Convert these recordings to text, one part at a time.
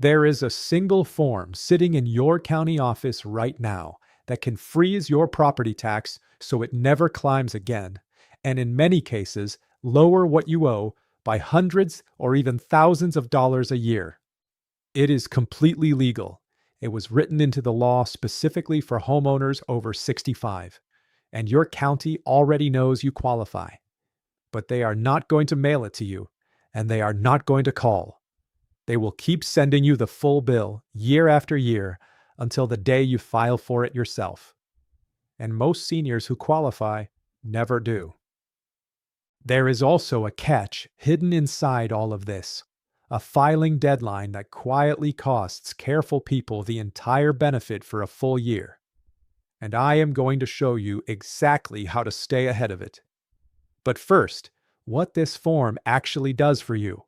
There is a single form sitting in your county office right now that can freeze your property tax so it never climbs again, and in many cases, lower what you owe by hundreds or even thousands of dollars a year. It is completely legal. It was written into the law specifically for homeowners over 65, and your county already knows you qualify. But they are not going to mail it to you, and they are not going to call. They will keep sending you the full bill year after year until the day you file for it yourself. And most seniors who qualify never do. There is also a catch hidden inside all of this, a filing deadline that quietly costs careful people the entire benefit for a full year. And I am going to show you exactly how to stay ahead of it. But first, what this form actually does for you.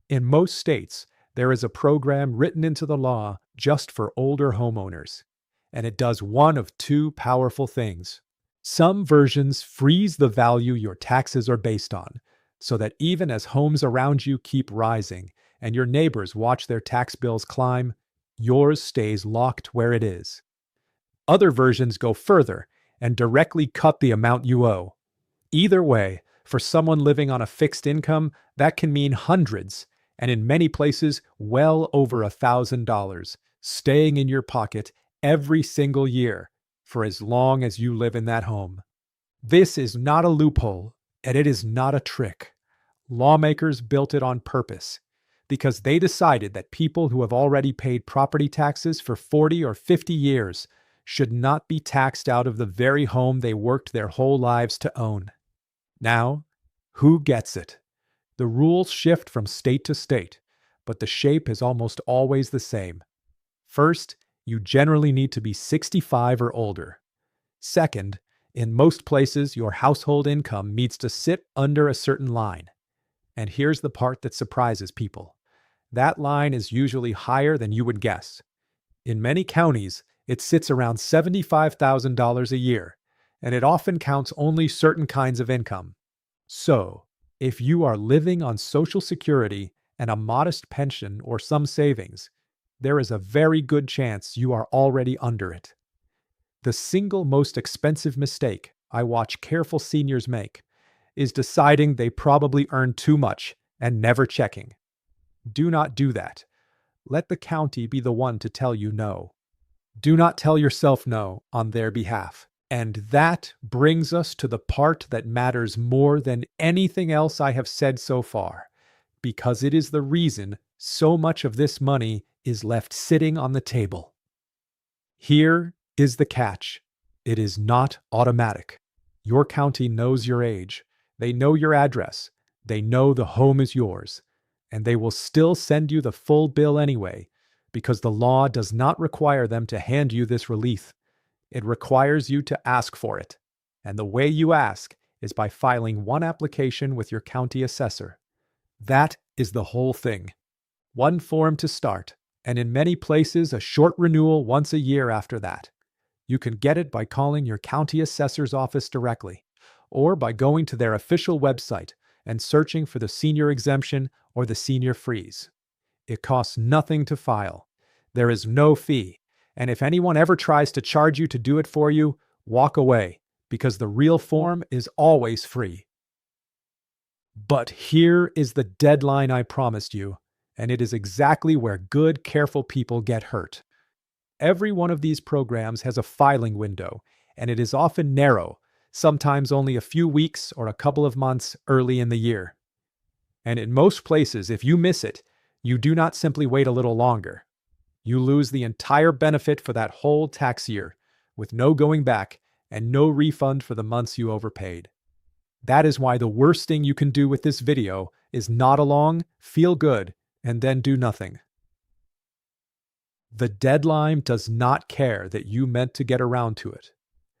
In most states, there is a program written into the law just for older homeowners, and it does one of two powerful things. Some versions freeze the value your taxes are based on, so that even as homes around you keep rising and your neighbors watch their tax bills climb, yours stays locked where it is. Other versions go further and directly cut the amount you owe. Either way, for someone living on a fixed income, that can mean hundreds, and in many places, well over $1,000, staying in your pocket every single year for as long as you live in that home. This is not a loophole, and it is not a trick. Lawmakers built it on purpose because they decided that people who have already paid property taxes for 40 or 50 years should not be taxed out of the very home they worked their whole lives to own. Now, who gets it? The rules shift from state to state, but the shape is almost always the same. First, you generally need to be 65 or older. Second, in most places, your household income needs to sit under a certain line. And here's the part that surprises people. That line is usually higher than you would guess. In many counties, it sits around $75,000 a year, and it often counts only certain kinds of income. So, if you are living on Social Security and a modest pension or some savings, there is a very good chance you are already under it. The single most expensive mistake I watch careful seniors make is deciding they probably earn too much and never checking. Do not do that. Let the county be the one to tell you no. Do not tell yourself no on their behalf. And that brings us to the part that matters more than anything else I have said so far, because it is the reason so much of this money is left sitting on the table. Here is the catch. It is not automatic. Your county knows your age. They know your address. They know the home is yours. And they will still send you the full bill anyway, because the law does not require them to hand you this relief. It requires you to ask for it. And the way you ask is by filing one application with your county assessor. That is the whole thing. One form to start, and in many places a short renewal once a year after that. You can get it by calling your county assessor's office directly, or by going to their official website and searching for the senior exemption or the senior freeze. It costs nothing to file. There is no fee. And if anyone ever tries to charge you to do it for you, walk away, because the real form is always free. But here is the deadline I promised you, and it is exactly where good, careful people get hurt. Every one of these programs has a filing window, and it is often narrow, sometimes only a few weeks or a couple of months early in the year. And in most places, if you miss it, you do not simply wait a little longer. You lose the entire benefit for that whole tax year, with no going back and no refund for the months you overpaid. That is why the worst thing you can do with this video is nod along, feel good, and then do nothing. The deadline does not care that you meant to get around to it.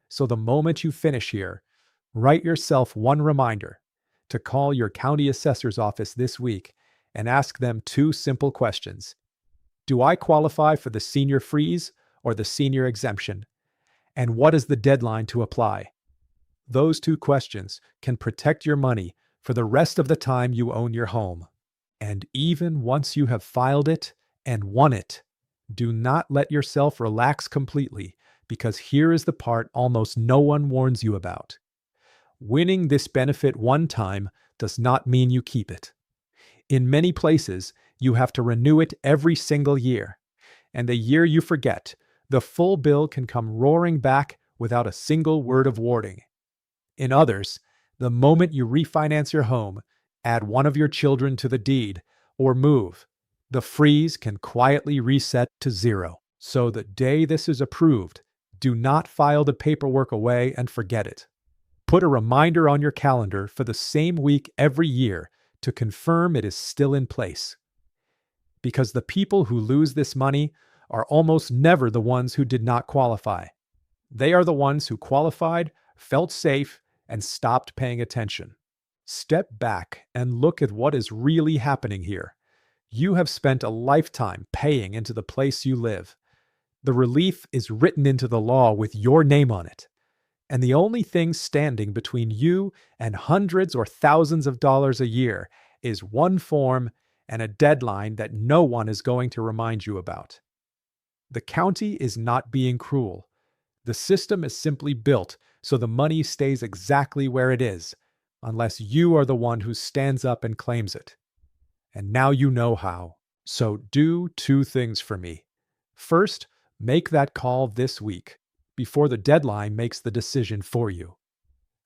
So the moment you finish here, write yourself one reminder to call your county assessor's office this week and ask them two simple questions. Do I qualify for the senior freeze or the senior exemption? And what is the deadline to apply? Those two questions can protect your money for the rest of the time you own your home. And even once you have filed it and won it. Do not let yourself relax completely, because here is the part almost no one warns you about. Winning this benefit one time does not mean you keep it. In many places, you have to renew it every single year. And the year you forget, the full bill can come roaring back without a single word of warning. In others, the moment you refinance your home, add one of your children to the deed, or move, the freeze can quietly reset to zero. So the day this is approved, do not file the paperwork away and forget it. Put a reminder on your calendar for the same week every year to confirm it is still in place. Because the people who lose this money are almost never the ones who did not qualify. They are the ones who qualified, felt safe, and stopped paying attention. Step back and look at what is really happening here. You have spent a lifetime paying into the place you live. The relief is written into the law with your name on it. And the only thing standing between you and hundreds or thousands of dollars a year is one form and a deadline that no one is going to remind you about. The county is not being cruel. The system is simply built so the money stays exactly where it is, unless you are the one who stands up and claims it. And now you know how. So do two things for me. First, make that call this week, before the deadline makes the decision for you.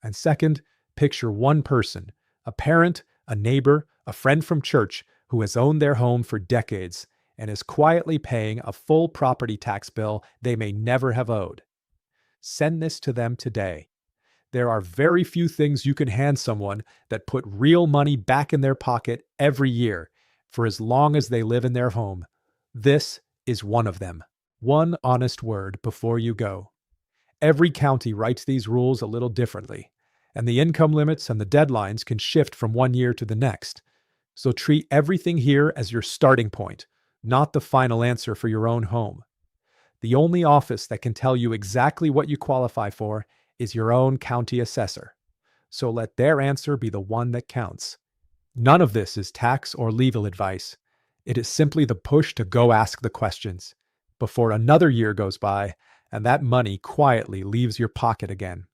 And second, picture one person, a parent, a neighbor, a friend from church, who has owned their home for decades and is quietly paying a full property tax bill they may never have owed. Send this to them today. There are very few things you can hand someone that put real money back in their pocket every year for as long as they live in their home. This is one of them. One honest word before you go. Every county writes these rules a little differently, and the income limits and the deadlines can shift from one year to the next. So treat everything here as your starting point, not the final answer for your own home. The only office that can tell you exactly what you qualify for is your own county assessor. So let their answer be the one that counts. None of this is tax or legal advice. It is simply the push to go ask the questions before another year goes by and that money quietly leaves your pocket again.